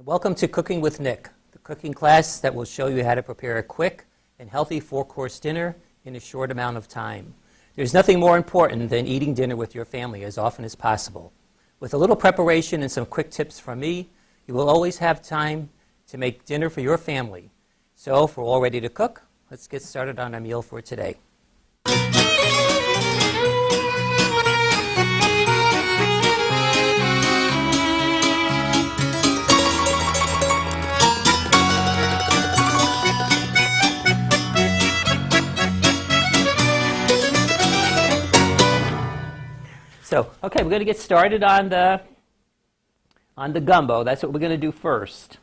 Welcome to Cooking with Nick, the cooking class that will show you how to prepare a quick and healthy four-course dinner in a short amount of time. There's nothing more important than eating dinner with your family as often as possible. With a little preparation and some quick tips from me, you will always have time to make dinner for your family. So if we're all ready to cook, let's get started on our meal for today. Okay, we're going to get started on the gumbo. That's what we're going to do first.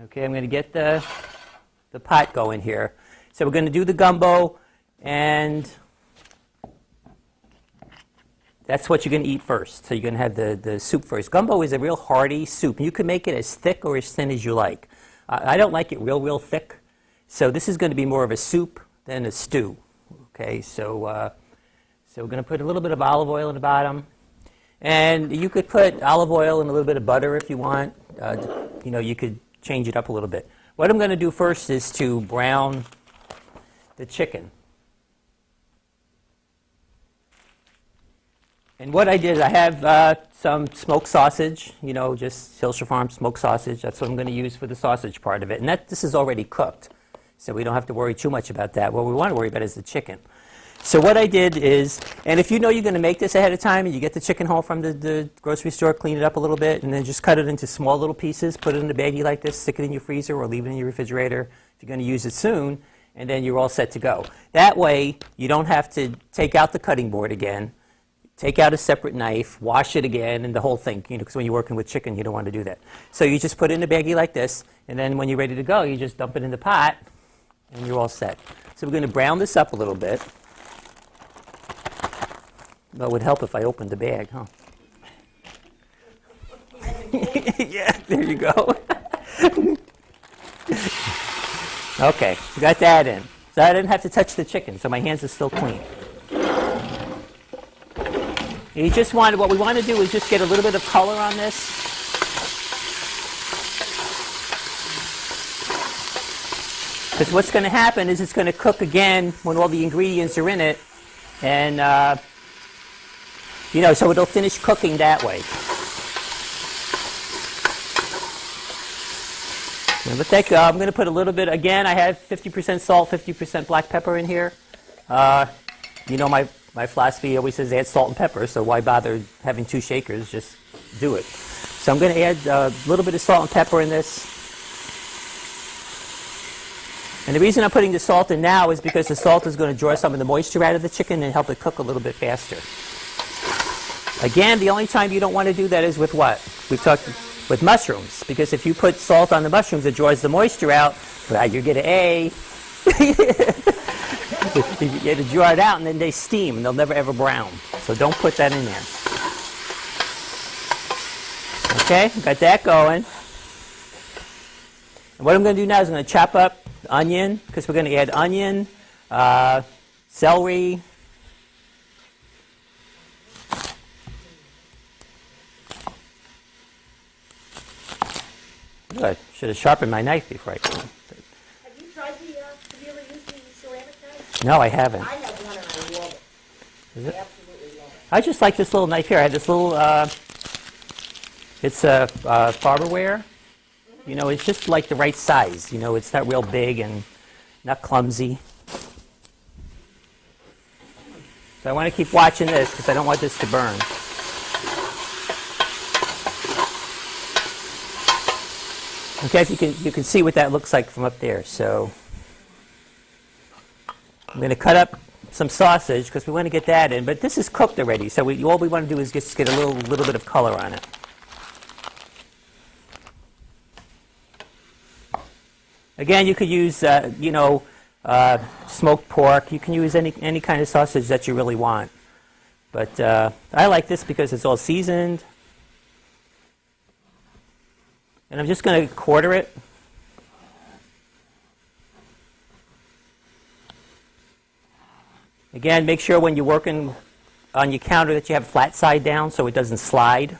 Okay, I'm going to get the pot going here. So we're going to do the gumbo, and that's what you're going to eat first. So you're going to have the soup first. Gumbo is a real hearty soup. You can make it as thick or as thin as you like. I don't like it real thick, so this is going to be more of a soup than a stew. Okay, so we're going to put a little bit of olive oil in the bottom. And you could put olive oil and a little bit of butter if you want. You could change it up a little bit. What I'm going to do first is to brown the chicken. And what I did, I have some smoked sausage, just Hillshire Farm smoked sausage. That's what I'm going to use for the sausage part of it. And this is already cooked, so we don't have to worry too much about that. What we want to worry about is the chicken. So what I did is, and if you know you're going to make this ahead of time and you get the chicken home from the grocery store, clean it up a little bit, and then just cut it into small little pieces, put it in a baggie like this, stick it in your freezer or leave it in your refrigerator if you're going to use it soon, and then you're all set to go. That way, you don't have to take out the cutting board again, take out a separate knife, wash it again, and the whole thing, because when you're working with chicken, you don't want to do that. So you just put it in a baggie like this, and then when you're ready to go, you just dump it in the pot, and you're all set. So we're going to brown this up a little bit. Well, it would help if I opened the bag, huh? Yeah, there you go. Okay, we got that in. So I didn't have to touch the chicken, so my hands are still clean. You just what we want to do is just get a little bit of color on this. Because what's going to happen is it's going to cook again when all the ingredients are in it, and so it'll finish cooking that way. Now let that go. I'm going to put a little bit, again, I have 50% salt, 50% black pepper in here. My philosophy always says add salt and pepper, so why bother having two shakers? Just do it. So I'm going to add a little bit of salt and pepper in this. And the reason I'm putting the salt in now is because the salt is going to draw some of the moisture out of the chicken and help it cook a little bit faster. Again, the only time you don't want to do that is with what? We've talked with mushrooms, because if you put salt on the mushrooms, it draws the moisture out. Well, you're going to you get to draw it out, and then they steam, and they'll never ever brown. So don't put that in there. Okay, got that going. And what I'm going to do now is I'm going to chop up onion, because we're going to add onion, celery. Good. Should have sharpened my knife before I came. Have you tried have you ever used the ceramic knife? No, I haven't. I have one and I love it. Is it? I absolutely love it. I just like this little knife here. I had this little, it's a Farberware. It's just like the right size. It's not real big and not clumsy. So I want to keep watching this because I don't want this to burn. Okay, you can see what that looks like from up there. So I'm going to cut up some sausage because we want to get that in. But this is cooked already, so all we want to do is just get a little bit of color on it. Again, you could use smoked pork. You can use any kind of sausage that you really want. But I like this because it's all seasoned. And I'm just going to quarter it. Again, make sure when you're working on your counter that you have flat side down so it doesn't slide.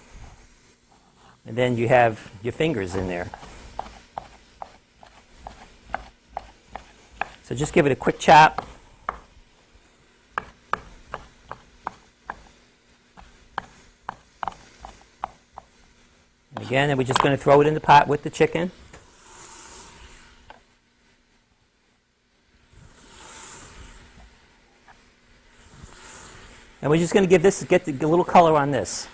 And then you have your fingers in there. So just give it a quick chop. And again, then we're just going to throw it in the pot with the chicken. And we're just going to get the little color on this.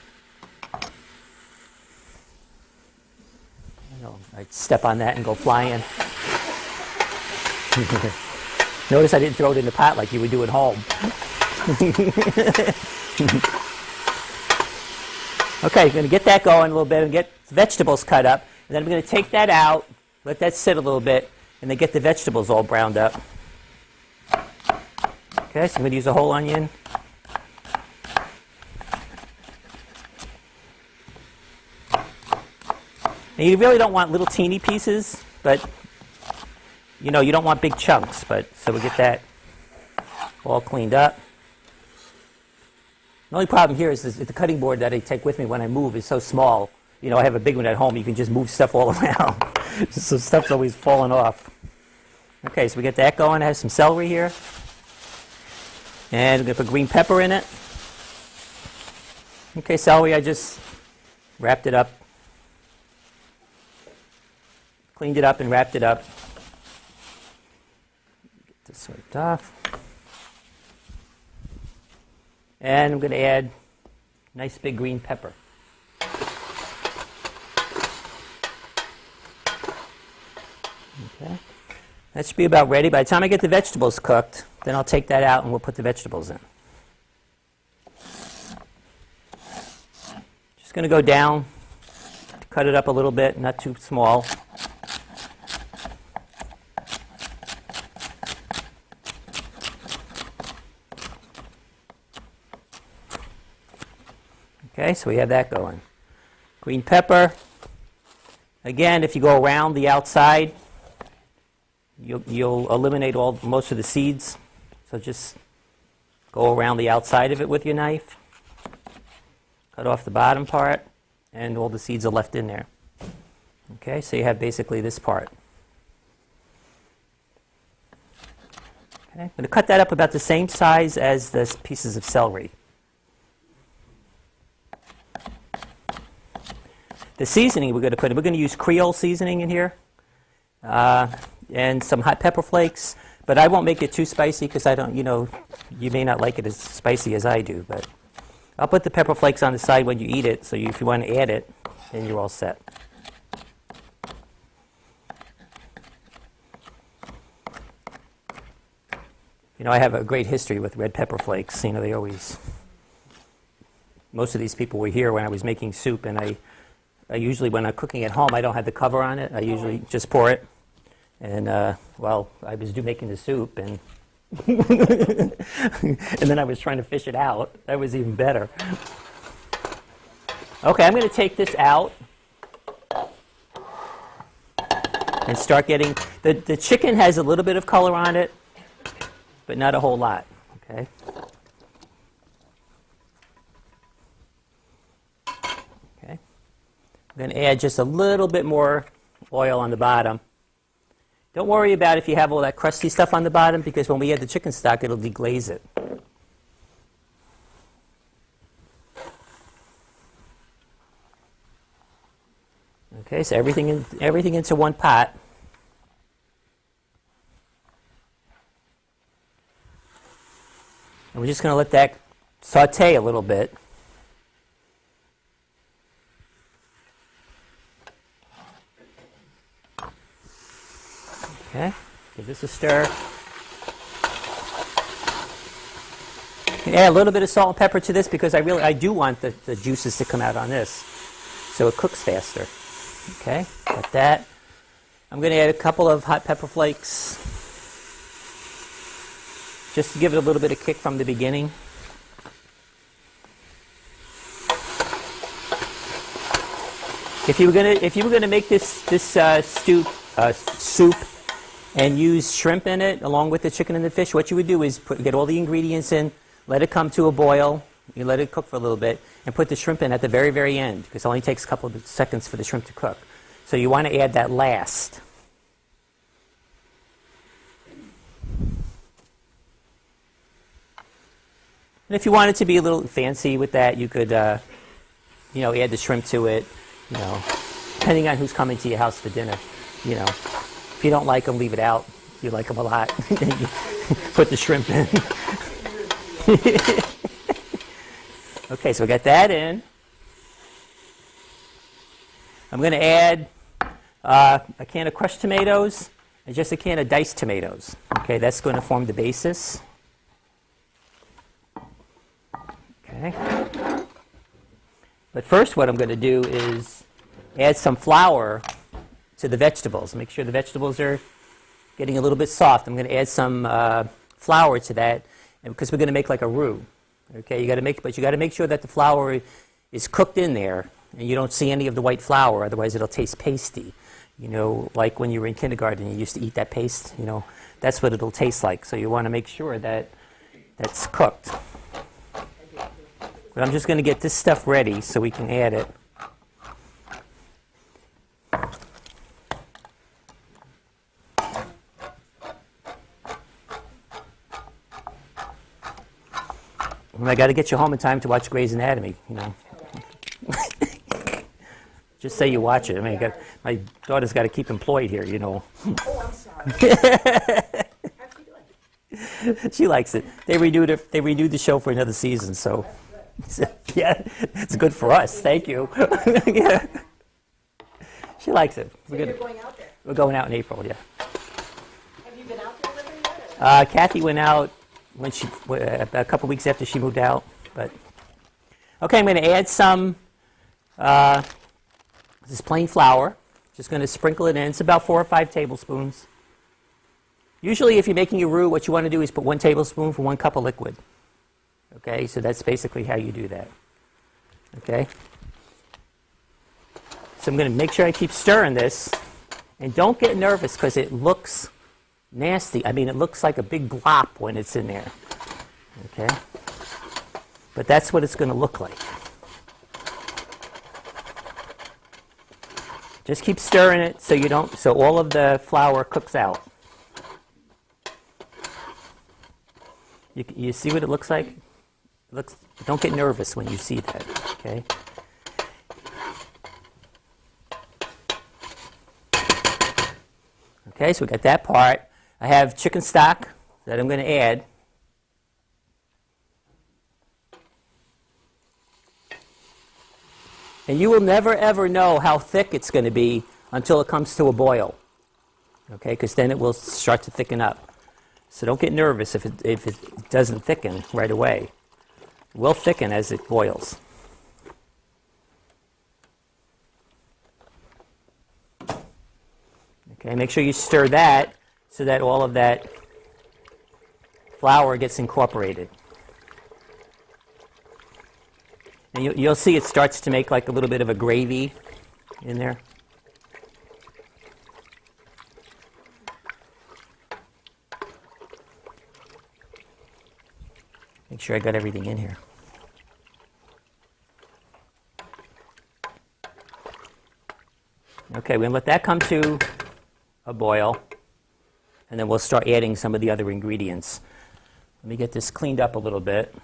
I step on that and go flying. Notice I didn't throw it in the pot like you would do at home. Okay, I'm going to get that going a little bit and get vegetables cut up. And then I'm going to take that out, let that sit a little bit, and then get the vegetables all browned up. Okay, so I'm going to use a whole onion. And you really don't want little teeny pieces, but you don't want big chunks. So we get that all cleaned up. The only problem here is the cutting board that I take with me when I move is so small. I have a big one at home. You can just move stuff all around. So stuff's always falling off. Okay, so we get that going. I have some celery here. And we're going to put green pepper in it. Okay, celery, I just wrapped it up. Cleaned it up and wrapped it up. Get this wiped off. And I'm going to add nice big green pepper. Okay. That should be about ready. By the time I get the vegetables cooked, then I'll take that out and we'll put the vegetables in. Just going to go down, cut it up a little bit, not too small. Okay, so we have that going. Green pepper. Again, if you go around the outside, you'll eliminate most of the seeds. So just go around the outside of it with your knife. Cut off the bottom part, and all the seeds are left in there. Okay, so you have basically this part. Okay, I'm going to cut that up about the same size as the pieces of celery. The seasoning we're going to use Creole seasoning in here, and some hot pepper flakes. But I won't make it too spicy because I don't, you may not like it as spicy as I do. But I'll put the pepper flakes on the side when you eat it. So if you want to add it, then you're all set. I have a great history with red pepper flakes. They always. Most of these people were here when I was making soup, and I usually, when I'm cooking at home, I don't have the cover on it. I usually just pour it. And, I was making the soup, and and then I was trying to fish it out. That was even better. Okay, I'm going to take this out and start getting... The chicken has a little bit of color on it, but not a whole lot. Okay. I'm going to add just a little bit more oil on the bottom. Don't worry about if you have all that crusty stuff on the bottom, because when we add the chicken stock, it'll deglaze it. Okay, so everything into one pot. And we're just going to let that saute a little bit. Okay, give this a stir. Add a little bit of salt and pepper to this because I do want the juices to come out on this, so it cooks faster. Okay, like that. I'm going to add a couple of hot pepper flakes, just to give it a little bit of kick from the beginning. If you were gonna make this soup and use shrimp in it along with the chicken and the fish, what you would do is get all the ingredients in, let it come to a boil, You let it cook for a little bit and put the shrimp in at the very, very end because it only takes a couple of seconds for the shrimp to cook. So you want to add that last. And if you wanted to be a little fancy with that, you could, add the shrimp to it, depending on who's coming to your house for dinner. If you don't like them, leave it out. If you like them a lot, then you put the shrimp in. Okay, so we got that in. I'm going to add a can of crushed tomatoes and just a can of diced tomatoes. Okay, that's going to form the basis. Okay. But first what I'm going to do is add some flour to the vegetables. Make sure the vegetables are getting a little bit soft. I'm going to add some flour to that because we're going to make like a roux. Okay, you got to make sure that the flour is cooked in there and you don't see any of the white flour, otherwise it'll taste pasty. Like when you were in kindergarten, you used to eat that paste, that's what it'll taste like. So you want to make sure that that's cooked. But I'm just going to get this stuff ready so we can add it. And I got to get you home in time to watch Grey's Anatomy, Just say you watch it. I mean, my daughter's got to keep employed here, Oh, I'm sorry. How's she doing? She likes it. They renewed the show for another season, so yeah, it's good for us. Thank you. Yeah. She likes it. So you're going out there? We're going out in April, yeah. Have you been out there with her yet? Kathy went out when a couple weeks after she moved out. But okay, I'm going to add some this plain flour. Just going to sprinkle it in. It's about 4 or 5 tablespoons. Usually, if you're making a roux, what you want to do is put 1 tablespoon for 1 cup of liquid. Okay, so that's basically how you do that. Okay. So I'm going to make sure I keep stirring this, and don't get nervous because it looks nasty. I mean, it looks like a big glop when it's in there. Okay? But that's what it's going to look like. Just keep stirring it so all of the flour cooks out. You see what it looks like? Don't get nervous when you see that. Okay? Okay, so we got that part. I have chicken stock that I'm going to add. And you will never, ever know how thick it's going to be until it comes to a boil. Okay, because then it will start to thicken up. So don't get nervous if it doesn't thicken right away. It will thicken as it boils. Okay, make sure you stir that so that all of that flour gets incorporated. And you'll see it starts to make like a little bit of a gravy in there. Make sure I got everything in here. Okay, we're going to let that come to a boil, and then we'll start adding some of the other ingredients. Let me get this cleaned up a little bit.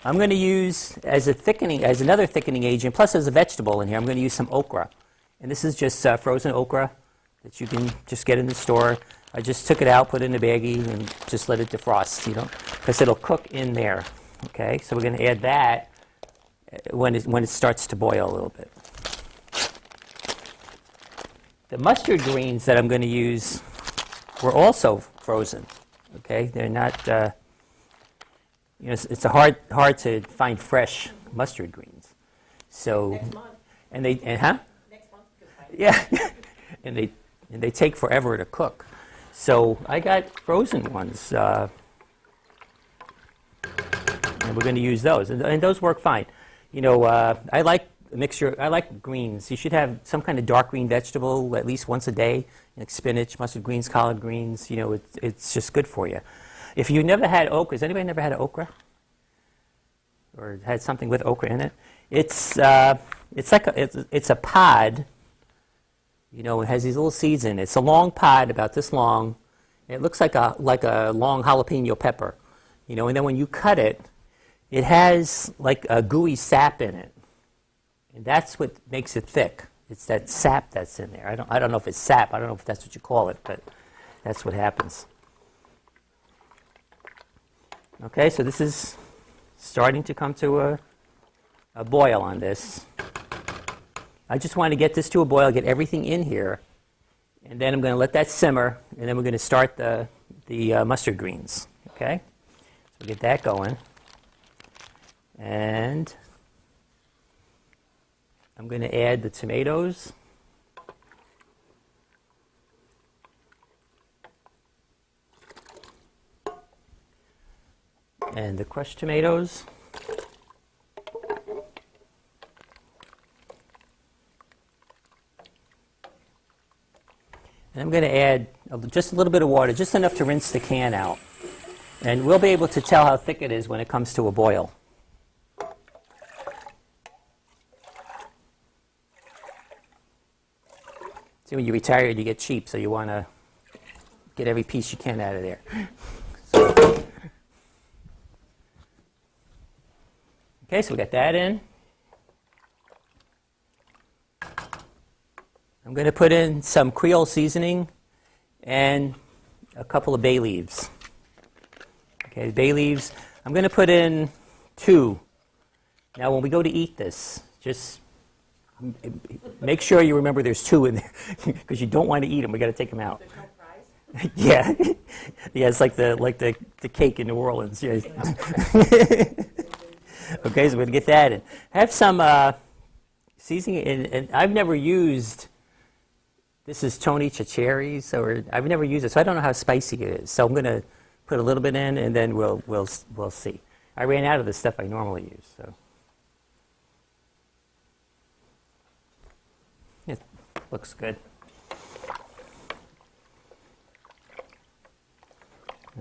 I'm going to use as another thickening agent, plus as a vegetable in here, I'm going to use some okra. And this is just frozen okra that you can just get in the store. I just took it out, put it in a baggie, and just let it defrost, because it'll cook in there. Okay, so we're going to add that when it starts to boil a little bit. The mustard greens that I'm going to use were also frozen. Okay, they're not. It's hard to find fresh mustard greens. So, Next month. Next month. Yeah, and they take forever to cook. So I got frozen ones, and we're going to use those, and those work fine. I like a mixture. I like greens. You should have some kind of dark green vegetable at least once a day, like spinach, mustard greens, collard greens. You know, it's just good for you. If you never had okra, has anybody never had okra? Or had something with okra in it? It's like it's a pod. You know, it has these little seeds in it. It's a long pod, about this long. It looks like a long jalapeno pepper. You know, and then when you cut it, it has like a gooey sap in it, and that's what makes it thick. It's that sap that's in there. I don't know if it's sap. I don't know if that's what you call it, but that's what happens. Okay, so this is starting to come to a boil on this. I just want to get this to a boil, get everything in here, and then I'm going to let that simmer, and then we're going to start the mustard greens. Okay, so we get that going, and I'm going to add the tomatoes. And the crushed tomatoes. And I'm going to add just a little bit of water, just enough to rinse the can out. And we'll be able to tell how thick it is when it comes to a boil. See, when you retire, you get cheap, so you want to get every piece you can out of there. So, okay, so we got that in. I'm going to put in some Creole seasoning and a couple of bay leaves. Okay, bay leaves. I'm going to put in 2. Now, when we go to eat this, just make sure you remember there's 2 in there, because you don't want to eat them. We got to take them out. There's no prize? Yeah, yeah. It's like the cake in New Orleans. Yeah. Okay, so we're gonna get that in. Have some seasoning, and I've never used. This is Tony Chachere's, or I've never used it, so I don't know how spicy it is. So I'm gonna put a little bit in, and then we'll see. I ran out of the stuff I normally use, so it looks good.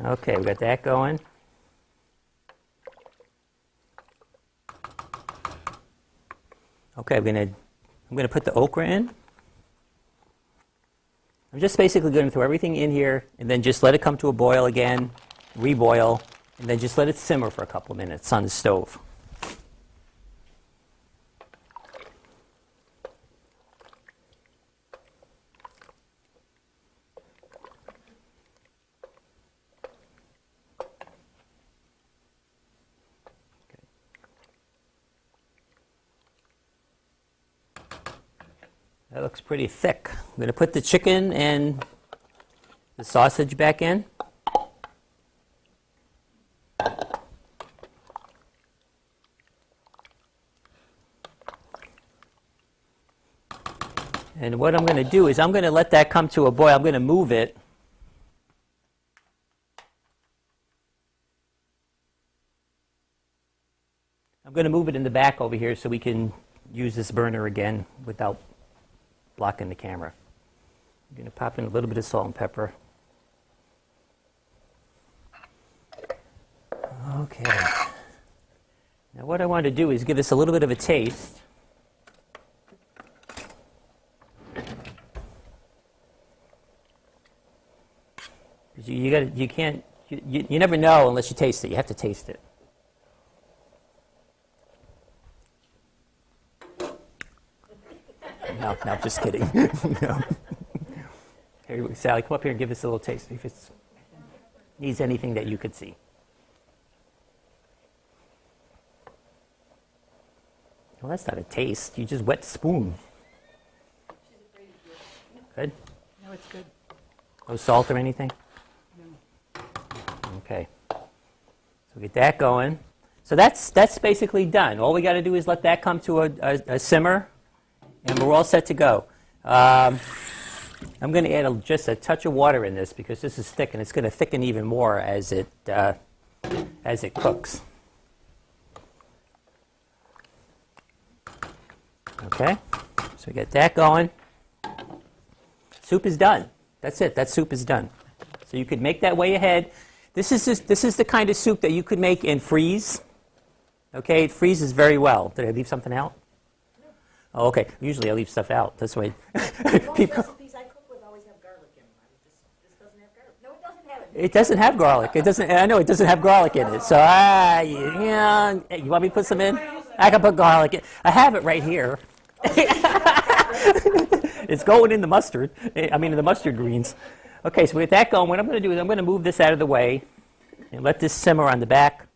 Okay, we got that going. Okay, I'm gonna put the okra in. I'm just basically going to throw everything in here and then just let it come to a boil again, reboil, and then just let it simmer for a couple of minutes on the stove. That looks pretty thick. I'm going to put the chicken and the sausage back in. And what I'm going to do is I'm going to let that come to a boil. I'm going to move it. I'm going to move it in the back over here so we can use this burner again without blocking the camera. I'm going to pop in a little bit of salt and pepper. Okay. Now what I want to do is give this a little bit of a taste. You never know unless you taste it. You have to taste it. No, just kidding. No. Here, Sally, come up here and give us a little taste. If it needs anything that you could see. Well, that's not a taste. You just wet the spoon. Good? No, it's good. No salt or anything? No. Okay. So get that going. So that's basically done. All we got to do is let that come to a simmer, and we're all set to go. I'm going to add just a touch of water in this because this is thick, and it's going to thicken even more as it cooks. Okay, so we get that going. Soup is done. That's it. That soup is done. So you could make that way ahead. This is the kind of soup that you could make and freeze. Okay, it freezes very well. Did I leave something out? Oh, okay. Usually I leave stuff out. That's why Most people. recipes I cook with always have garlic in them. This doesn't have garlic. No, it doesn't have it. It doesn't have garlic. It doesn't. I know it doesn't have garlic in it. So yeah. You want me to put some in? I can put garlic in. I have it right here. It's going in the mustard. I mean, in the mustard greens. Okay, so with that going, what I'm going to do is I'm going to move this out of the way and let this simmer on the back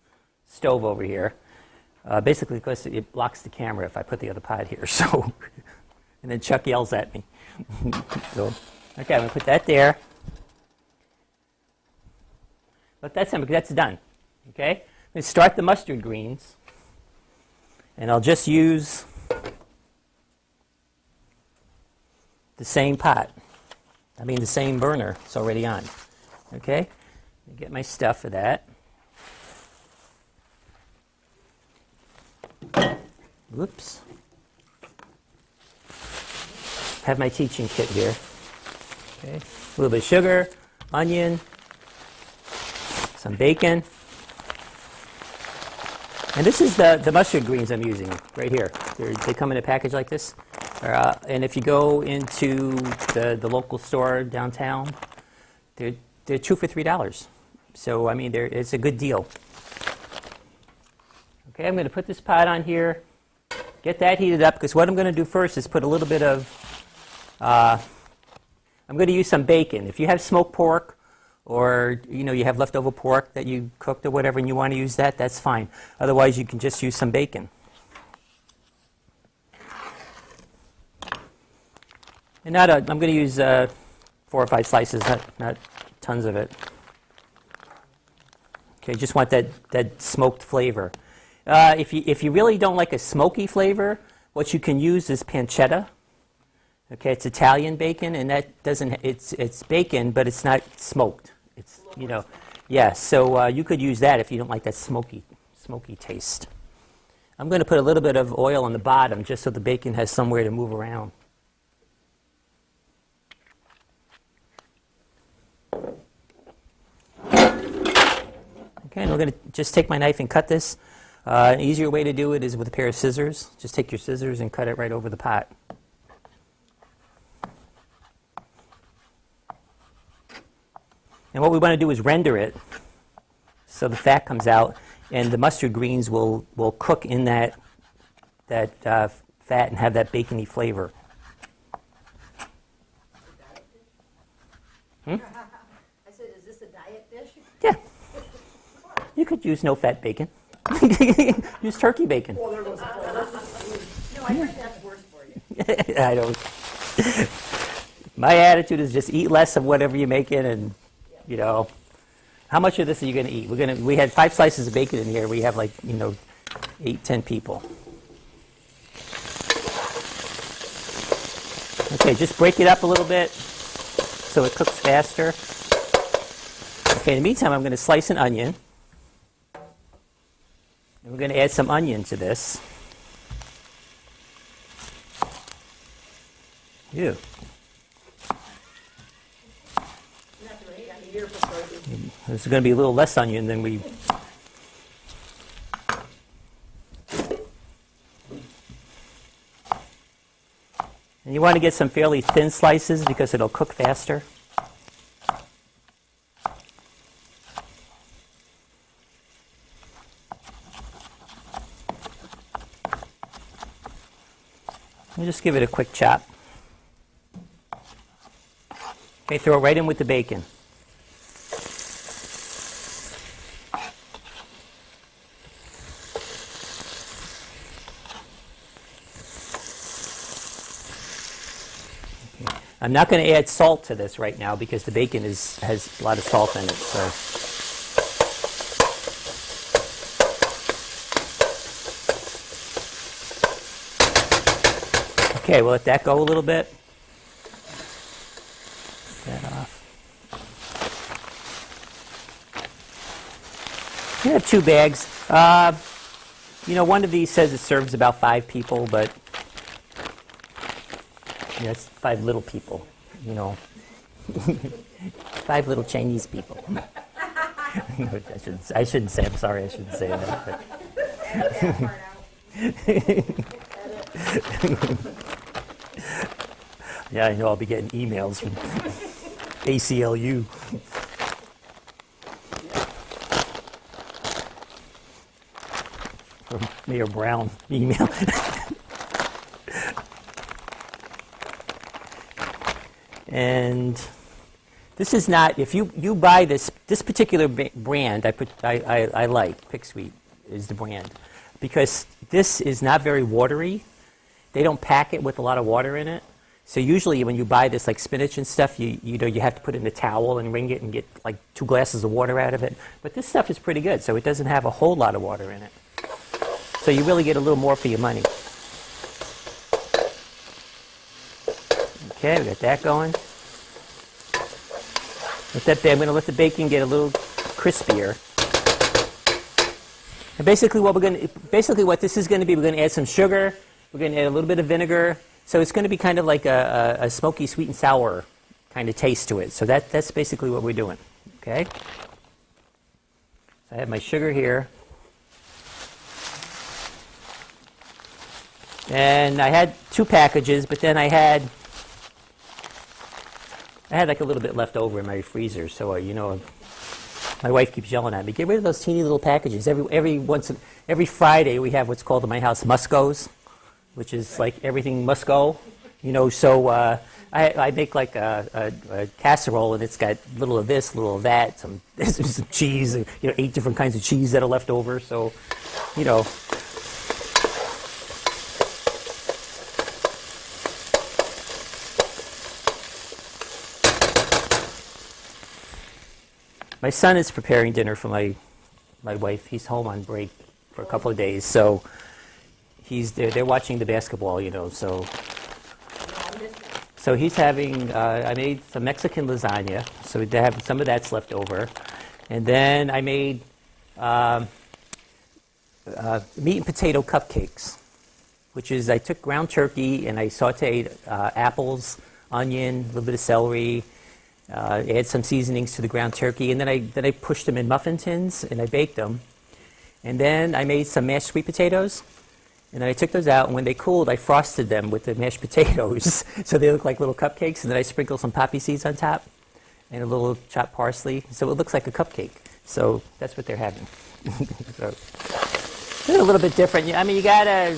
stove over here. Basically, because it blocks the camera if I put the other pot here. So, and then Chuck yells at me. So, okay, I'm going to put that there. Let that simmer. That's done. Okay, I'm going to start the mustard greens, and I'll just use the same pot. I mean the same burner. It's already on. Okay? Let me get my stuff for that. Whoops. Have my teaching kit here. Okay. A little bit of sugar, onion, some bacon. And this is the mustard greens I'm using right here. They come in a package like this. And if you go into the local store downtown, they're 2 for $3. So, I mean, it's a good deal. Okay, I'm going to put this pot on here, get that heated up, because what I'm going to do first is put a little bit of, I'm going to use some bacon. If you have smoked pork, or you have leftover pork that you cooked or whatever and you want to use that, that's fine. Otherwise, you can just use some bacon. And I'm going to use 4 or 5 slices, not tons of it. Okay, just want that smoked flavor. If you really don't like a smoky flavor, what you can use is pancetta. Okay, it's Italian bacon, and that doesn't. It's bacon, but it's not smoked. It's yeah. So you could use that if you don't like that smoky taste. I'm going to put a little bit of oil on the bottom just so the bacon has somewhere to move around. Okay, and we're going to just take my knife and cut this. An easier way to do it is with a pair of scissors. Just take your scissors and cut it right over the pot. And what we want to do is render it so the fat comes out, and the mustard greens will cook in that fat and have that bacony flavor. I said, is this a diet dish? Yeah. You could use no-fat bacon. Use turkey bacon. No, I heard that's worse for you. I don't. My attitude is just eat less of whatever you're making, and how much of this are you going to eat? We had 5 slices of bacon in here. We have 8, 10 people. Okay, just break it up a little bit so it cooks faster. Okay, in the meantime, I'm going to slice an onion. And we're going to add some onion to this. Ew. This is going to be a little less onion than we... And you want to get some fairly thin slices because it'll cook faster. And just give it a quick chop. Okay, throw it right in with the bacon. I'm not going to add salt to this right now because the bacon has a lot of salt in it. So. Okay, we'll let that go a little bit. Get that off. We have 2 bags. One of these says it serves about 5 people, but That's 5 little people, you know. 5 little Chinese people. I shouldn't say, I'm sorry, I shouldn't say that. But. Yeah, I know I'll be getting emails from ACLU. From Mayor Brown email. And this is not, if you buy this particular brand, I like, Pick Sweet is the brand, because this is not very watery. They don't pack it with a lot of water in it. So usually when you buy this like spinach and stuff, you have to put it in a towel and wring it and get like 2 glasses of water out of it. But this stuff is pretty good, so it doesn't have a whole lot of water in it. So you really get a little more for your money. Okay, we got that going. I'm going to let the bacon get a little crispier. And basically what this is going to be, we're going to add some sugar. We're going to add a little bit of vinegar. So it's going to be kind of like a smoky, sweet and sour kind of taste to it. So that's basically what we're doing. Okay. So I have my sugar here. And I had 2 packages, but then I had like a little bit left over in my freezer, so my wife keeps yelling at me, get rid of those teeny little packages. Every Friday we have what's called in my house must-goes, which is like everything must go, So I make like a casserole, and it's got a little of this, a little of that, some cheese, 8 different kinds of cheese that are left over. So, My son is preparing dinner for my wife. He's home on break for a couple of days, so they're watching the basketball, So he's having. I made some Mexican lasagna, so they have some of that's left over, and then I made meat and potato cupcakes, which is I took ground turkey and I sautéed apples, onion, a little bit of celery. Add some seasonings to the ground turkey, and then I pushed them in muffin tins and I baked them. And then I made some mashed sweet potatoes, and then I took those out, and when they cooled, I frosted them with the mashed potatoes so they look like little cupcakes, and then I sprinkled some poppy seeds on top and a little chopped parsley, so it looks like a cupcake. So that's what they're having. So it's a little bit different. I mean, you gotta,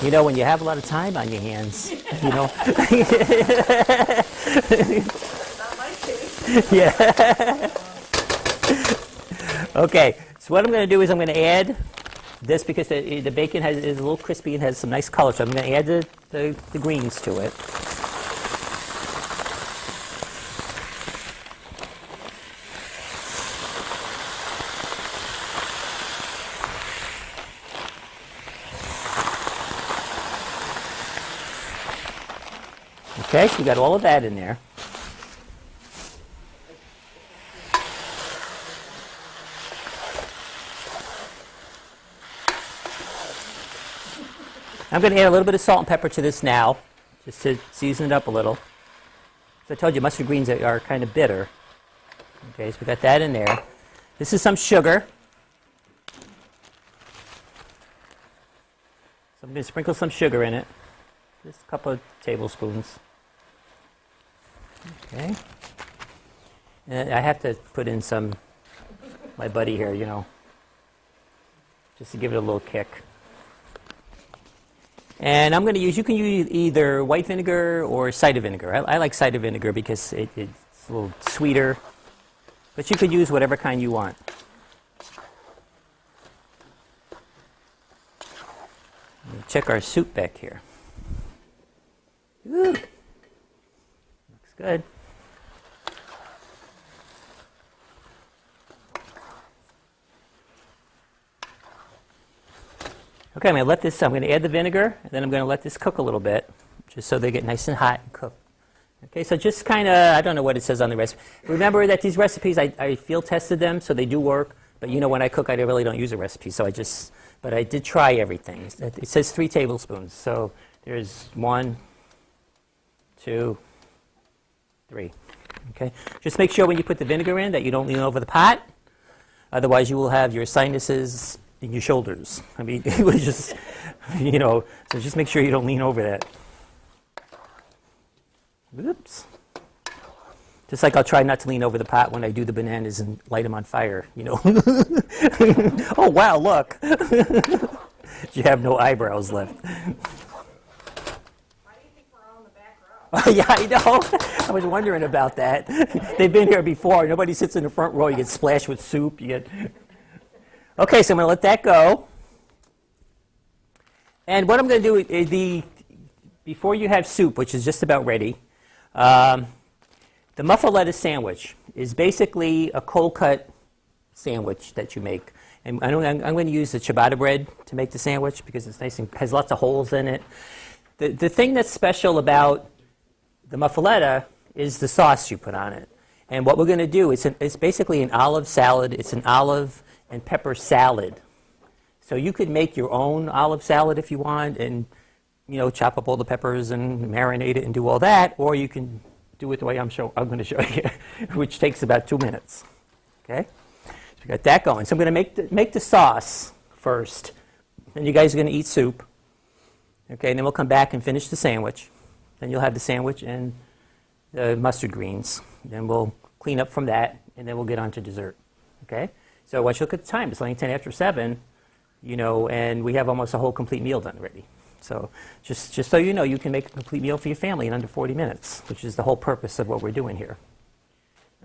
when you have a lot of time on your hands, Not my case. Yeah. Okay, so what I'm going to do is I'm going to add this because the bacon is a little crispy and has some nice color, so I'm going to add the greens to it. Okay, so we got all of that in there. I'm going to add a little bit of salt and pepper to this now, just to season it up a little. So I told you mustard greens are kind of bitter. Okay, so we got that in there. This is some sugar. So I'm going to sprinkle some sugar in it. Just a couple of tablespoons. Okay. And I have to put in my buddy here, just to give it a little kick. And I'm going to you can use either white vinegar or cider vinegar. I like cider vinegar because it's a little sweeter, but you could use whatever kind you want. Check our soup back here. Ooh. Looks good. Okay, I'm going to add the vinegar, and then I'm going to let this cook a little bit, just so they get nice and hot and cooked. Okay, so just kind of, I don't know what it says on the recipe. Remember that these recipes, I field tested them, so they do work, but when I cook, I really don't use a recipe, but I did try everything. It says 3 tablespoons, so there's 1, 2, 3. Okay? Just make sure when you put the vinegar in that you don't lean over the pot. Otherwise, you will have your sinuses in your shoulders. I mean, it was just, so just make sure you don't lean over that. Oops. Just like I'll try not to lean over the pot when I do the bananas and light them on fire, Oh, wow, look. You have no eyebrows left. Why do you think we're all in the back row? Yeah, I know. I was wondering about that. They've been here before. Nobody sits in the front row. You get splashed with soup. Okay, so I'm going to let that go. And what I'm going to do, before you have soup, which is just about ready, the muffaletta sandwich is basically a cold-cut sandwich that you make. And I'm going to use the ciabatta bread to make the sandwich because it's nice and has lots of holes in it. The thing that's special about the muffaletta is the sauce you put on it. And what we're going to do is it's basically an olive salad. It's an olive and pepper salad. So you could make your own olive salad if you want and, chop up all the peppers and marinate it and do all that. Or you can do it the way I'm going to show you, which takes about 2 minutes. Okay? So we got that going. So I'm going to make the sauce first. Then you guys are going to eat soup. Okay, and then we'll come back and finish the sandwich. Then you'll have the sandwich and the mustard greens. Then we'll clean up from that, and then we'll get on to dessert. Okay? So once you look at the time, it's only 10 after 7, and we have almost a whole complete meal done already. So just so you know, you can make a complete meal for your family in under 40 minutes, which is the whole purpose of what we're doing here.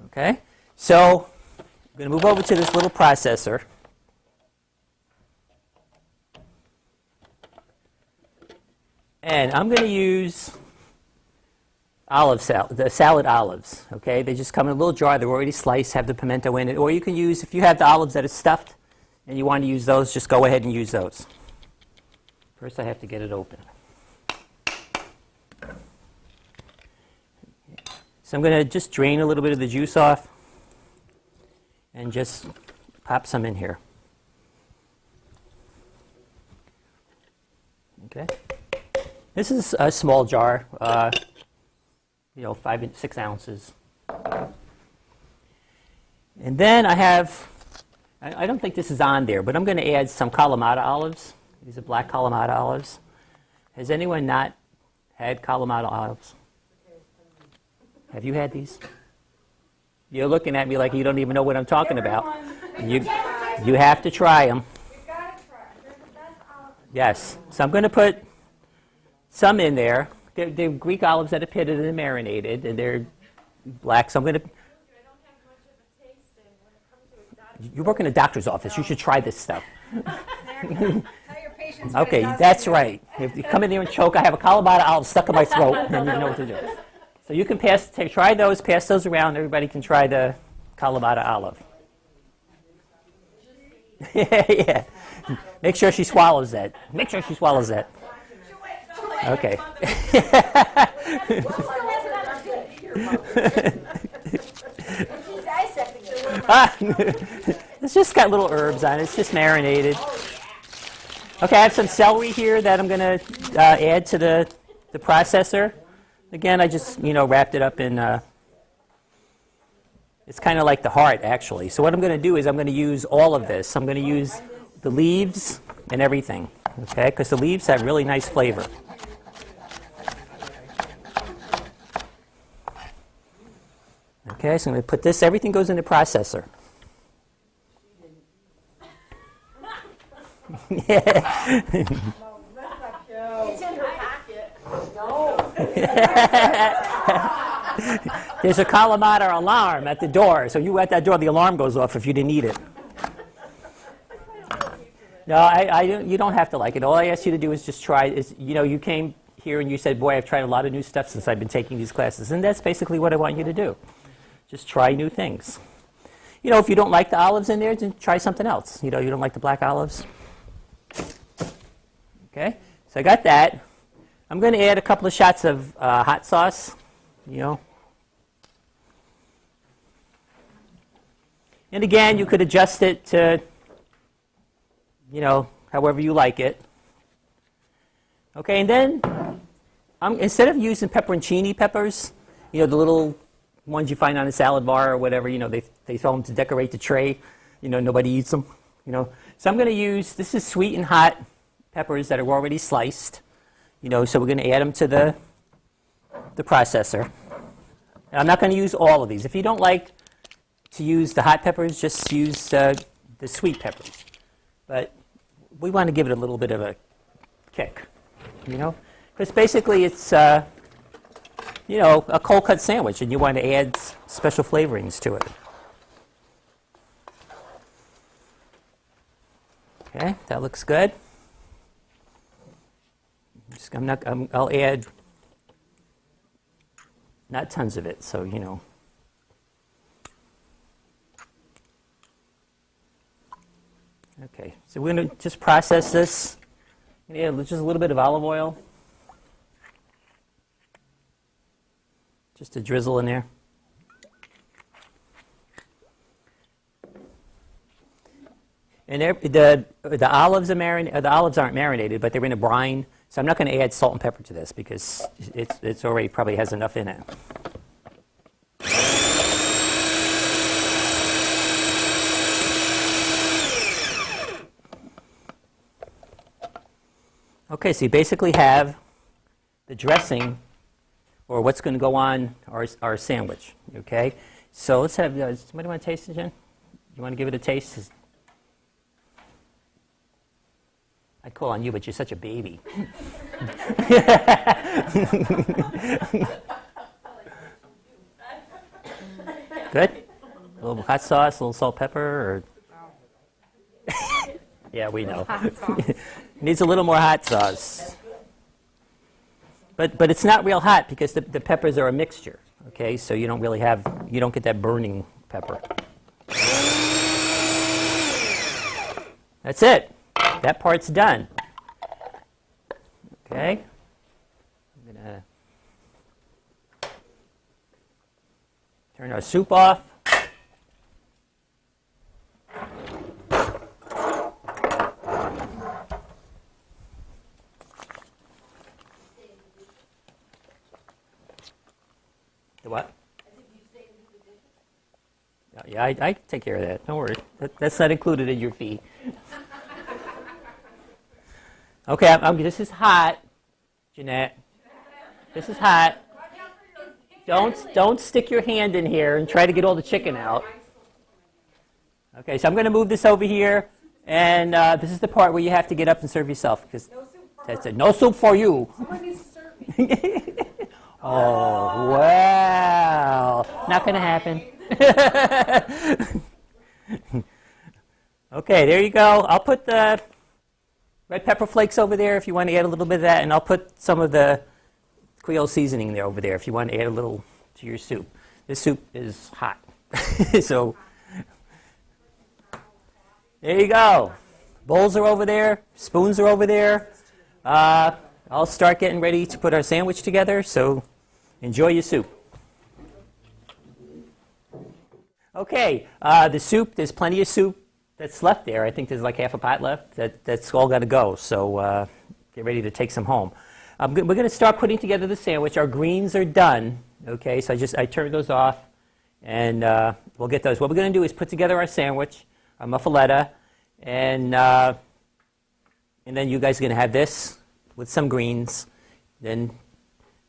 Okay? So I'm going to move over to this little processor. And I'm going to use the salad olives, okay? They just come in a little jar. They're already sliced, have the pimento in it. Or you can use, if you have the olives that are stuffed and you want to use those, just go ahead and use those. First, I have to get it open. So I'm going to just drain a little bit of the juice off and just pop some in here. Okay? This is a small jar, 5 and 6 ounces. And then I don't think this is on there, but I'm going to add some Kalamata olives. These are black Kalamata olives. Has anyone not had Kalamata olives? Have you had these? You're looking at me like you don't even know what I'm talking about. You have to try them. You've got to try. They're the best olives. Yes. So I'm going to put some in there. They're Greek olives that are pitted and marinated, and they're black. So I'm going to. I don't have much of a taste in when it comes to exotic. You work in a doctor's office. You should try this stuff. Tell your patients. what it Okay, does that's to you. right. If you come in there and choke, I have a Kalamata olive stuck in my throat, then you know what to do. So you can try those, pass those around. Everybody can try the Kalamata olive. Yeah. Make sure she swallows that. Make sure she swallows that. Okay. It's just got little herbs on it. It's just marinated. Okay, I have some celery here that I'm going to add to the processor. Again, I just, wrapped it up in, it's kind of like the heart, actually. So what I'm going to do is I'm going to use all of this. I'm going to use the leaves and everything, okay, because the leaves have really nice flavor. Okay, so I'm going to put this, everything goes in the processor. Yeah. It's in her pocket. There's a Kalamata alarm at the door, so you at that door, the alarm goes off if you didn't eat it. No, you don't have to like it. All I ask you to do is just try. You came here and you said, boy, I've tried a lot of new stuff since I've been taking these classes, and that's basically what I want you to do. Just try new things. If you don't like the olives in there, then try something else. You don't like the black olives. Okay, so I got that. I'm going to add a couple of shots of hot sauce, And again, you could adjust it to, however you like it. Okay, and then Instead of using pepperoncini peppers, you know, the little ones you find on a salad bar or whatever, you know, they throw them to decorate the tray. You know, nobody eats them, you know. So I'm going to use, this is sweet and hot peppers that are already sliced, you know, so we're going to add them to the processor. And I'm not going to use all of these. If you don't like to use the hot peppers, just use the sweet peppers. But we want to give it a little bit of a kick, you know, because basically it's, you know, a cold cut sandwich, and you want to add special flavorings to it. Okay, that looks good. I'll add not tons of it, so you know. Okay, so we're going to just process this. Yeah, just a little bit of olive oil. Just a drizzle in there. And the olives aren't marinated, but they're in a brine. So I'm not going to add salt and pepper to this because it's already probably has enough in it. Okay, so you basically have the dressing, or what's going to go on our sandwich. Okay, so let's have. Somebody want to taste it, Jen? You want to give it a taste? I'd call on you, but you're such a baby. Good? A little hot sauce, a little salt, pepper, or... Yeah, we know. Needs a little more hot sauce. But it's not real hot because the peppers are a mixture, okay? So you don't really you don't get that burning pepper. That's it. That part's done. Okay. I'm going to turn our soup off. The what? Yeah, I take care of that. Don't worry. That's not included in your fee. Okay, this is hot, Jeanette. This is hot. Don't stick your hand in here and try to get all the chicken out. Okay, so I'm going to move this over here, and this is the part where you have to get up and serve yourself because that's it. No soup for you. Oh wow! Not going to happen. Okay, there you go. I'll put the red pepper flakes over there if you want to add a little bit of that, and I'll put some of the Creole seasoning there over there if you want to add a little to your soup. This soup is hot. So there you go. Bowls are over there. Spoons are over there. I'll start getting ready to put our sandwich together, so enjoy your soup. Okay, the soup, there's plenty of soup that's left there. I think there's like half a pot left. That's all got to go. So get ready to take some home. We're going to start putting together the sandwich. Our greens are done. Okay, so I turned those off, and we'll get those. What we're going to do is put together our sandwich, our muffaletta, and then you guys are going to have this with some greens. Then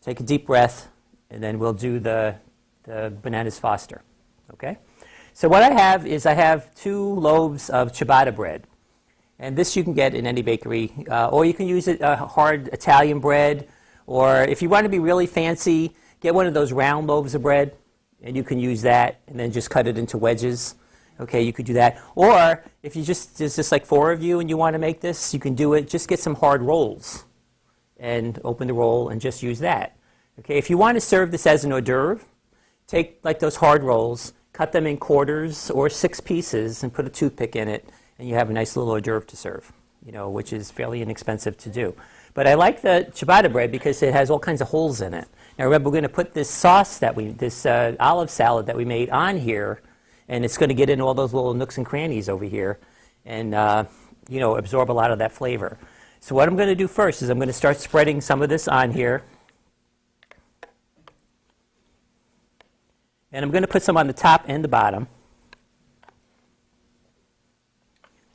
take a deep breath, and then we'll do the bananas Foster. Okay. So what I have 2 loaves of ciabatta bread, and this you can get in any bakery, or you can use hard Italian bread, or if you want to be really fancy, get one of those round loaves of bread, and you can use that, and then just cut it into wedges. Okay, you could do that. Or if there's just like 4 of you and you want to make this, you can do it. Just get some hard rolls, and open the roll and just use that. Okay, if you want to serve this as an hors d'oeuvre, take like those hard rolls, cut them in quarters or 6 pieces and put a toothpick in it, and you have a nice little hors d'oeuvre to serve, you know, which is fairly inexpensive to do. But I like the ciabatta bread because it has all kinds of holes in it. Now remember, we're going to put this sauce this olive salad that we made on here, and it's going to get in all those little nooks and crannies over here and, you know, absorb a lot of that flavor. So what I'm going to do first is I'm going to start spreading some of this on here, And I'm going to put some on the top and the bottom.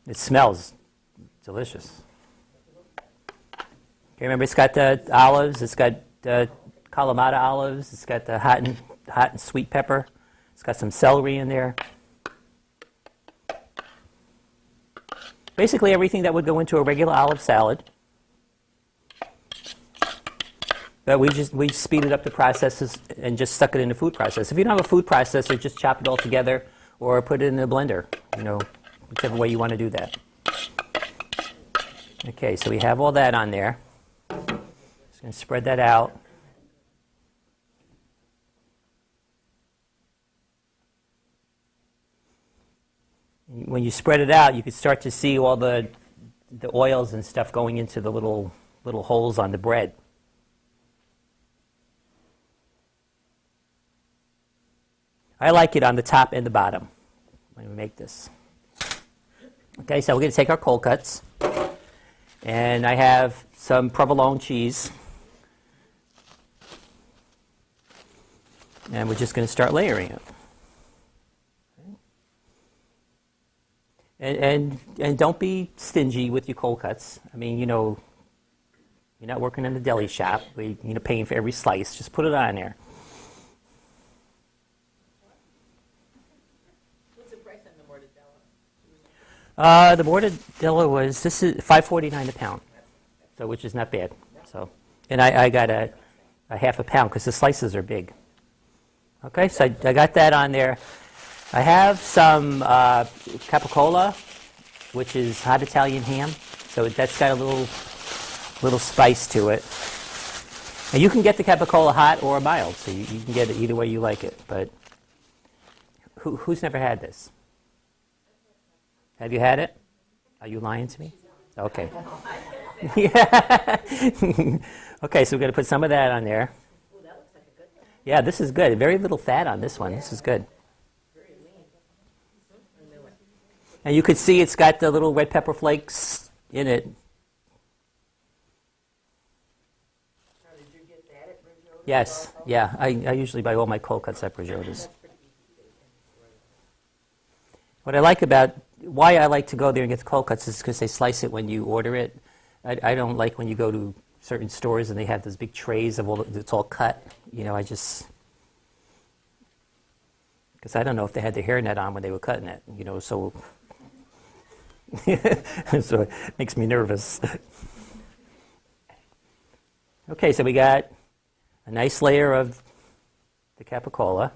It smells delicious. Okay, remember it's got the olives, it's got the Kalamata olives, it's got the hot and sweet pepper, it's got some celery in there. Basically everything that would go into a regular olive salad. But we speeded up the processes and just stuck it in the food processor. If you don't have a food processor, just chop it all together or put it in a blender, whichever way you want to do that. Okay, so we have all that on there. Just going to spread that out. When you spread it out, you can start to see all the oils and stuff going into the little holes on the bread. I like it on the top and the bottom when we make this. Okay, so we're going to take our cold cuts. And I have some provolone cheese. And we're just going to start layering it. And don't be stingy with your cold cuts. I mean, you're not working in a deli shop. You're paying for every slice. Just put it on there. The mortadella this is $5.49 a pound, so which is not bad. So, and I got a half a pound because the slices are big. Okay, so I got that on there. I have some capicola, which is hot Italian ham. So that's got a little spice to it. And you can get the capicola hot or mild, so you can get it either way you like it. But who's never had this? Have you had it? Are you lying to me? Okay. Yeah. Okay, so we're going to put some of that on there. Yeah, this is good. Very little fat on this one. This is good. And you can see it's got the little red pepper flakes in it. Yes, yeah. I usually buy all my cold cuts at Brigiota's. What I like about why I like to go there and get the cold cuts is because they slice it when you order it. I don't like when you go to certain stores and they have those big trays of it's all cut. Because I don't know if they had their hairnet on when they were cutting it. So so it makes me nervous. Okay, so we got a nice layer of the capicola.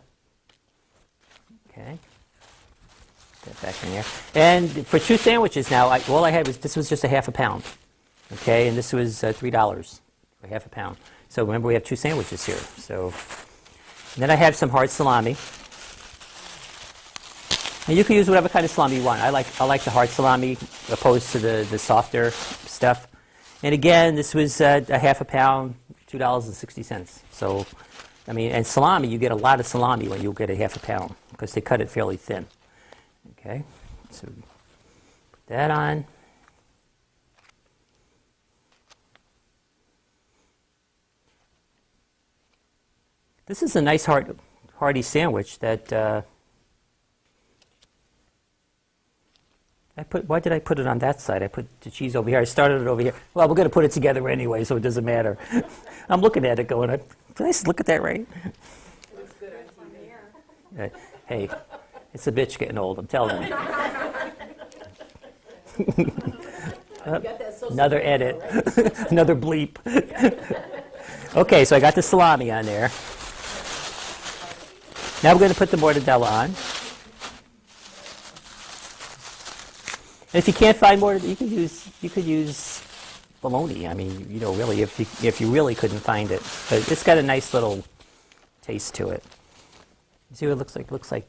Okay. That back in there. And for 2 sandwiches now, all I had this was just a half a pound. Okay, and this was $3 for half a pound. So remember, we have 2 sandwiches here. So and then I have some hard salami. And you can use whatever kind of salami you want. I like the hard salami opposed to the softer stuff. And again, this was a half a pound, $2.60. So, I mean, and salami, you get a lot of salami when you get a half a pound because they cut it fairly thin. Okay, so put that on. This is a nice hearty sandwich that why did I put it on that side? I put the cheese over here. I started it over here. Well, we're going to put it together anyway, so it doesn't matter. I'm looking at it going, did I look at that right? It looks good on TV. Hey, it's a bitch getting old, I'm telling you. Another edit. Another bleep. Okay, so I got the salami on there. Now we're going to put the mortadella on. And if you can't find mortadella, you could use bologna. I mean, really, if you really couldn't find it, but it's got a nice little taste to it. You see what it looks like? It looks like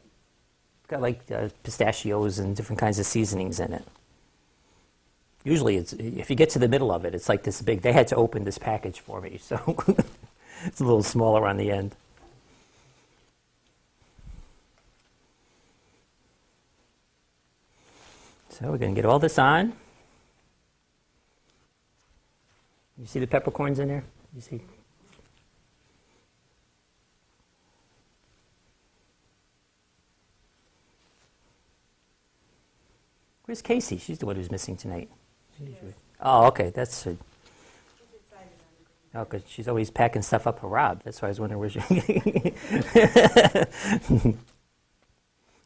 it's got like pistachios and different kinds of seasonings in it. Usually, if you get to the middle of it, it's like this big. They had to open this package for me, so it's a little smaller on the end. So we're going to get all this on. You see the peppercorns in there? You see? Where's Casey? She's the one who's missing tonight. Oh, okay, that's it. Oh, because she's always packing stuff up for Rob. That's why I was wondering where she...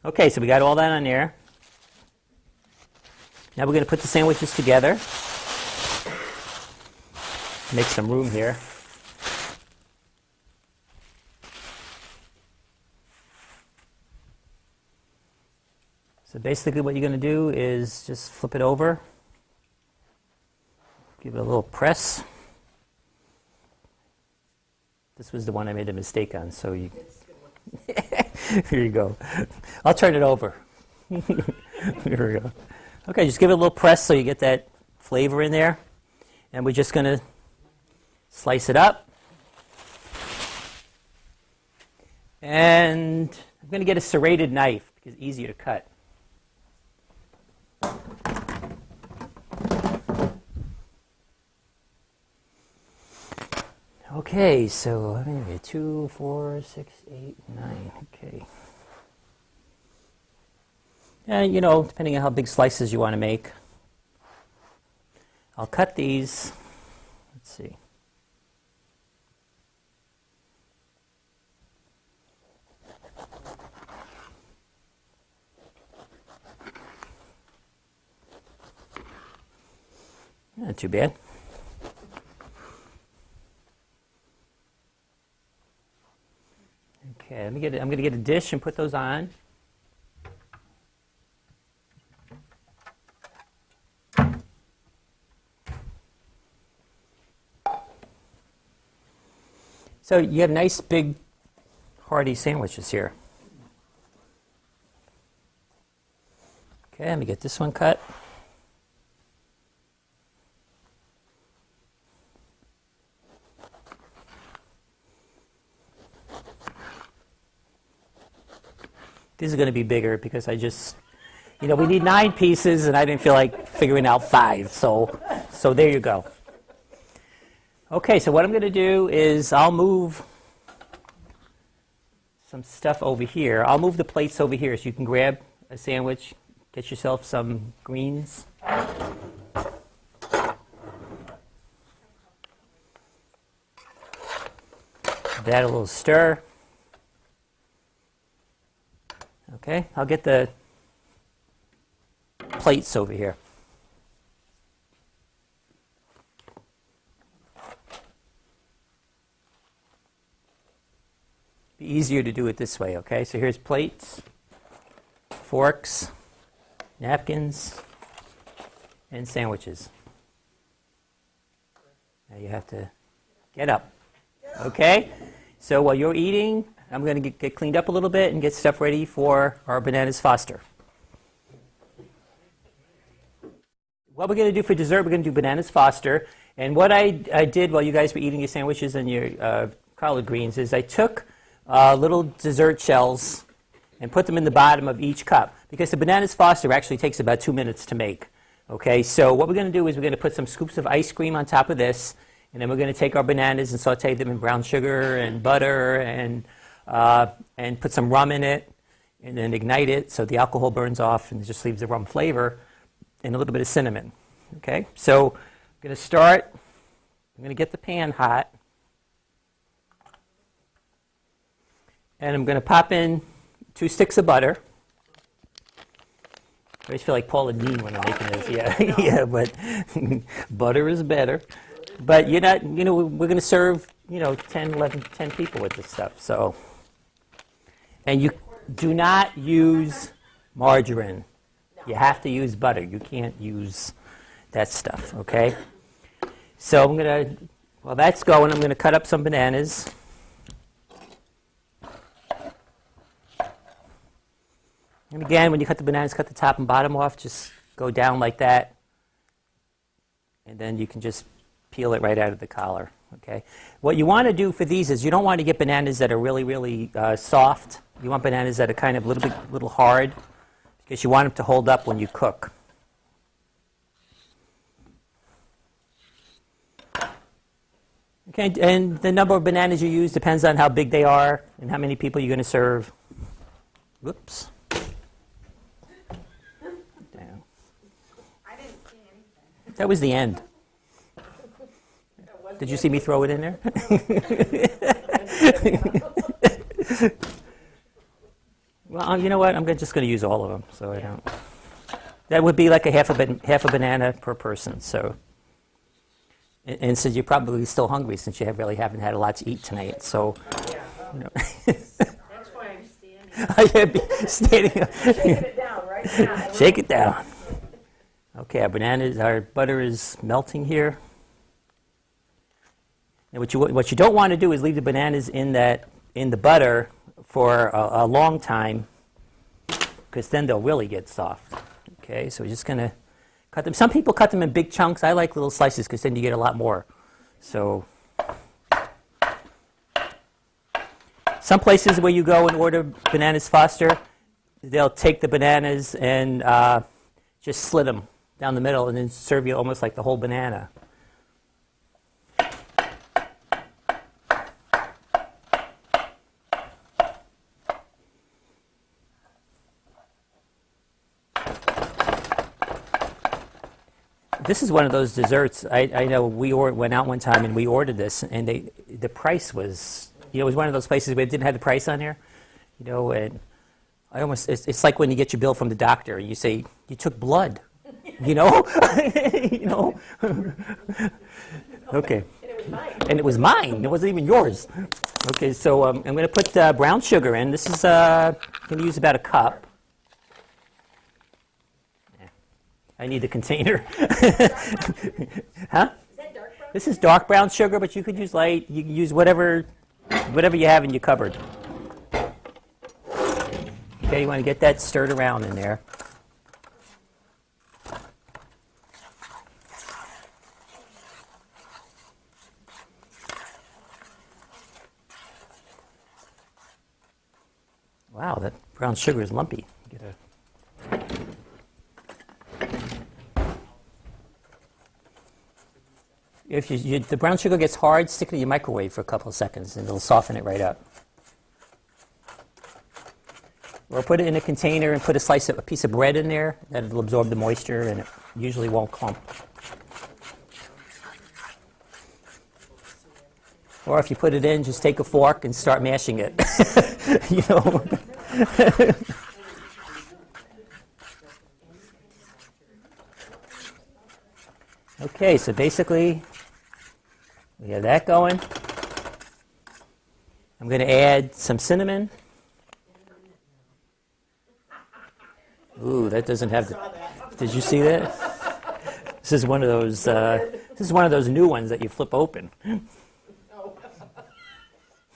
Okay, so we got all that on there. Now we're going to put the sandwiches together. Make some room here. So basically what you're going to do is just flip it over. Give it a little press. This was the one I made a mistake on, so you... Here you go. I'll turn it over. Here we go. Okay, just give it a little press so you get that flavor in there. And we're just going to slice it up. And I'm going to get a serrated knife because it's easier to cut. Okay, so I'm going to get 2, 4, 6, 8, 9. Okay. And you know, depending on how big slices you want to make, I'll cut these. Let's see. Not too bad. Okay, I'm going to get a dish and put those on. So you have nice big hearty sandwiches here. Okay, let me get this one cut. These are going to be bigger because I just, you know, we need 9 pieces and I didn't feel like figuring out 5. So there you go. Okay, so what I'm going to do is I'll move some stuff over here. I'll move the plates over here so you can grab a sandwich, get yourself some greens. Give that a little stir. Okay, I'll get the plates over here. Be easier to do it this way, okay? So here's plates, forks, napkins, and sandwiches. Now you have to get up, okay? So while you're eating, I'm going to get cleaned up a little bit and get stuff ready for our bananas Foster. What we're going to do for dessert, we're going to do bananas Foster. And what I did while you guys were eating your sandwiches and your collard greens is I took little dessert shells and put them in the bottom of each cup. Because the bananas Foster actually takes about 2 minutes to make. Okay, so what we're going to do is we're going to put some scoops of ice cream on top of this. And then we're going to take our bananas and saute them in brown sugar and butter and put some rum in it and then ignite it so the alcohol burns off and just leaves the rum flavor and a little bit of cinnamon. Okay, so I'm going to start. I'm going to get the pan hot. And I'm going to pop in 2 sticks of butter. I always feel like Paula Dean when I'm making this. Yeah, yeah, but butter is better. But you're not, you know, we're going to serve, 10, 11, 10 people with this stuff. So, and you do not use margarine. You have to use butter. You can't use that stuff, okay? So I'm going to, while that's going, I'm going to cut up some bananas. And again, when you cut the bananas, cut the top and bottom off. Just go down like that. And then you can just peel it right out of the collar, okay? What you want to do for these is you don't want to get bananas that are really, really soft. You want bananas that are kind of a little hard because you want them to hold up when you cook. Okay, and the number of bananas you use depends on how big they are and how many people you're going to serve. Whoops. Down. That was the end. Did you see me throw it in there? Well, you know what? I'm just going to use all of them, so I don't. That would be like a half a banana per person. So, and since you're probably still hungry, since you really haven't had a lot to eat tonight, so. You know. That's why I'm standing. Standing up. Shaking it down right now. Shake it down. Okay, our butter is melting here. And what you don't want to do is leave the bananas in the butter for a long time, because then they'll really get soft. Okay, so we're just going to cut them. Some people cut them in big chunks. I like little slices because then you get a lot more. So some places where you go and order bananas Foster, they'll take the bananas and just slit them down the middle and then serve you almost like the whole banana. This is one of those desserts. I know we went out one time and we ordered this, and the price was, it was one of those places where it didn't have the price on there, and it's like when you get your bill from the doctor and you say you took blood, Okay. And it was mine. It wasn't even yours. Okay, so I'm going to put brown sugar in. This is going to use about a cup. I need the container. Huh? Is that dark brown? This is dark brown sugar, but you could use light. You can use whatever you have in your cupboard. Okay, you want to get that stirred around in there. Wow, that brown sugar is lumpy. If the brown sugar gets hard, stick it in your microwave for a couple of seconds, and it'll soften it right up. Or put it in a container and put a piece of bread in there. That'll absorb the moisture, and it usually won't clump. Or if you put it in, just take a fork and start mashing it. Okay, so basically, we have that going. I'm going to add some cinnamon. Ooh, that doesn't have the. Did you see that? This is one of those. This is one of those new ones that you flip open.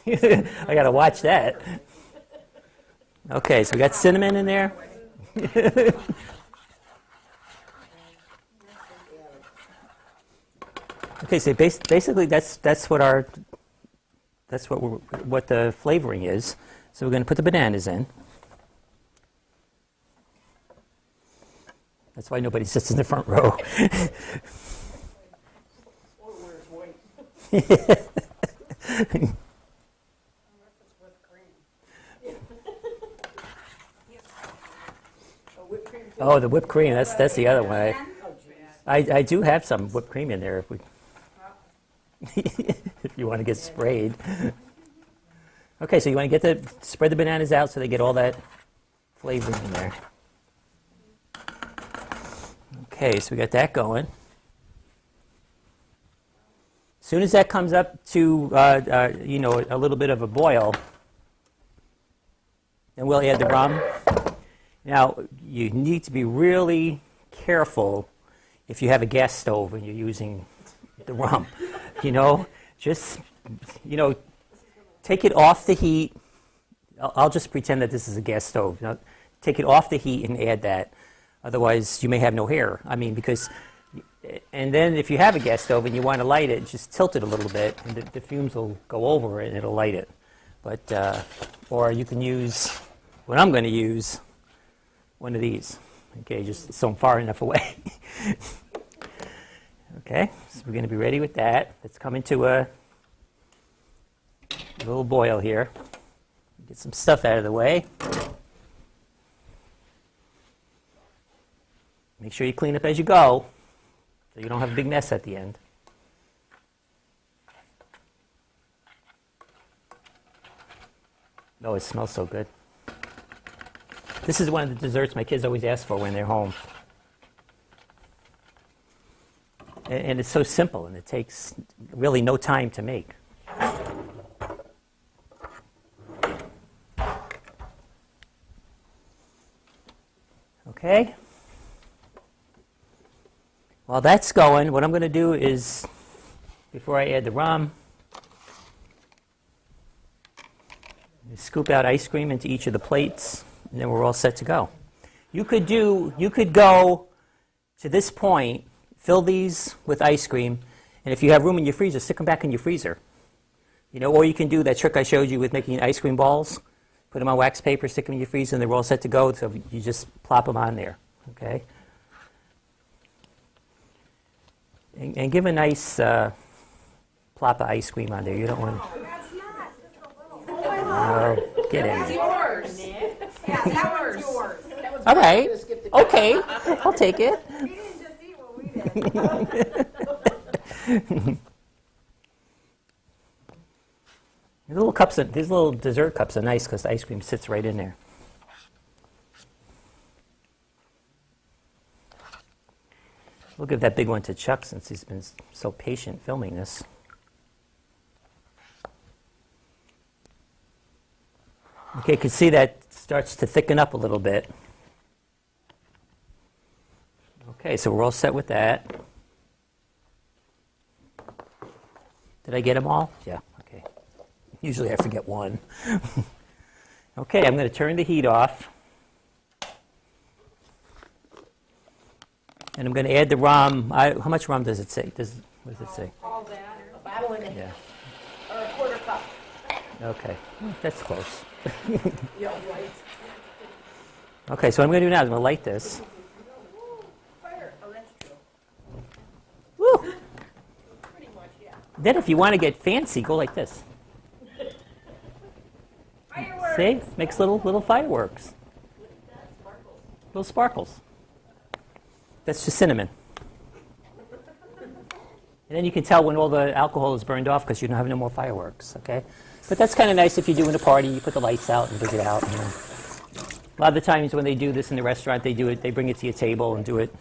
I got to watch that. Okay, so we got cinnamon in there. Okay, so basically that's what the flavoring is. So we're going to put the bananas in. That's why nobody sits in the front row. Or wears white. Oh, the whipped cream. That's the other one. I do have some whipped cream in there if you want to get sprayed. Okay, so you want to spread the bananas out so they get all that flavoring in there. Okay, so we got that going. As soon as that comes up to a little bit of a boil, then we'll add the rum. Now, you need to be really careful if you have a gas stove and you're using the rum. Just, take it off the heat. I'll just pretend that this is a gas stove. Now, take it off the heat and add that. Otherwise, you may have no hair. And then if you have a gas stove and you want to light it, just tilt it a little bit, and the fumes will go over it and it'll light it. But, or you can use, what I'm going to use, one of these. Okay, just so I'm far enough away. Okay, so we're going to be ready with that. Let's come into a little boil here. Get some stuff out of the way. Make sure you clean up as you go. so you don't have a big mess at the end. Oh, it smells so good. This is one of the desserts my kids always ask for when they're home. And it's so simple, and it takes really no time to make. Okay? While that's going, what I'm going to do is, before I add the rum, scoop out ice cream into each of the plates, and then we're all set to go. You could go to this point, fill these with ice cream, and if you have room in your freezer, stick them back in your freezer. You know, or you can do that trick I showed you with making ice cream balls. Put them on wax paper, stick them in your freezer, and they're all set to go, so you just plop them on there, okay? And give a nice plop of ice cream on there. You don't want to... Oh, get in. That's yours. Yeah, that one's yours. All right. Okay. I'll take it. You didn't just eat what we did. These little dessert cups are nice because the ice cream sits right in there. We'll give that big one to Chuck since he's been so patient filming this. Okay, you can see that starts to thicken up a little bit. Okay, so we're all set with that. Did I get them all? Yeah, okay. Usually I forget one. Okay, I'm going to turn the heat off. And I'm going to add the rum. How much rum does it say? What does it say? All that, a bottle and a, Yeah. or a quarter cup. Okay, that's close. Yeah, right. Okay, so what I'm going to do now is I'm going to light this. Fire. Oh, that's true. Woo! Pretty much, yeah. Then if you want to get fancy, go like this. Fireworks. See? Makes little fireworks. Little sparkles. That's just cinnamon. And then you can tell when all the alcohol is burned off because you don't have no more fireworks, okay? But that's kind of nice if you're doing a party, you put the lights out and dig it out. You know. A lot of the times when they do this in the restaurant, they bring it to your table and do it.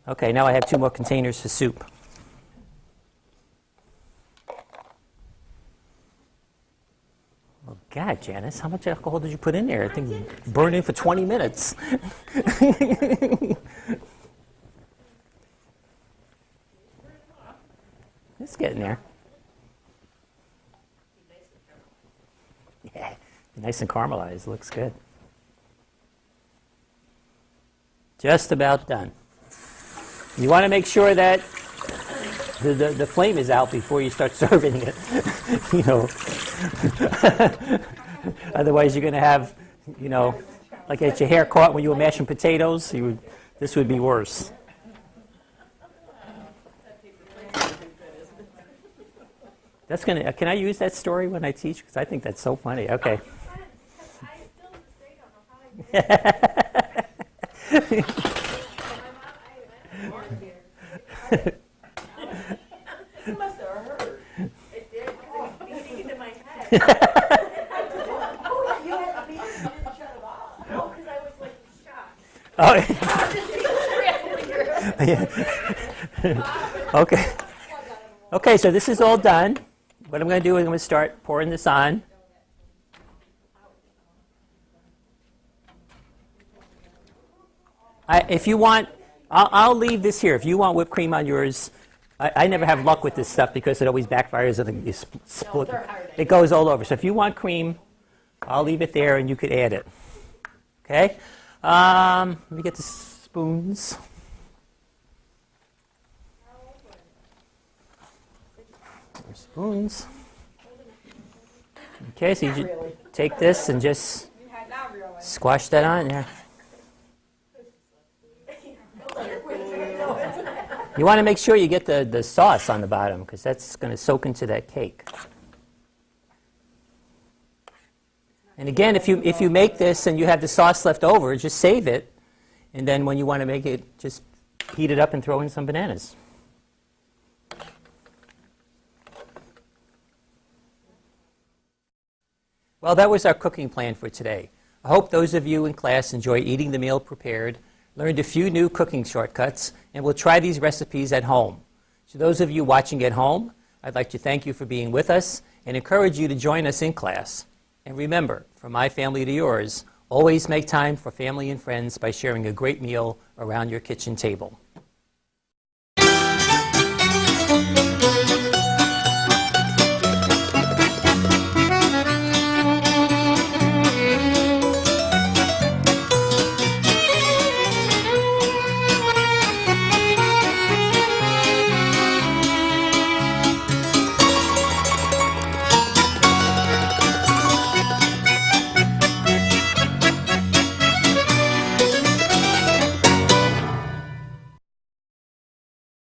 Okay, now I have 2 more containers for soup. Oh, God, Janice, how much alcohol did you put in there? I think it burned in for 20 minutes. It's getting there. Yeah, nice and caramelized. Looks good. Just about done. You want to make sure that the flame is out before you start serving it. You know. Otherwise, you're going to have, you know, like at your hair caught when you were mashing potatoes. This would be worse. That's gonna. Can I use that story when I teach? Because I think that's so funny. Okay. I still don't know how you did it. You must have heard. It did, because it was beating into my head. Oh, you had to beat it, you didn't shut it off. No, because I was like shocked. Oh. Okay. Okay, so this is all done. What I'm going to do is I'm going to start pouring this on. If you want, I'll leave this here. If you want whipped cream on yours, I never have luck with this stuff because it always backfires and you split. It goes all over. So if you want cream, I'll leave it there and you could add it. Okay? Let me get the spoons. Spoons. Okay, so you take this and just squash that on there. You want to make sure you get the sauce on the bottom because that's going to soak into that cake. And again, if you make this and you have the sauce left over, just save it. And then when you want to make it, just heat it up and throw in some bananas. Well, that was our cooking plan for today. I hope those of you in class enjoy eating the meal prepared, learned a few new cooking shortcuts, and will try these recipes at home. To those of you watching at home, I'd like to thank you for being with us and encourage you to join us in class. And remember, from my family to yours, always make time for family and friends by sharing a great meal around your kitchen table.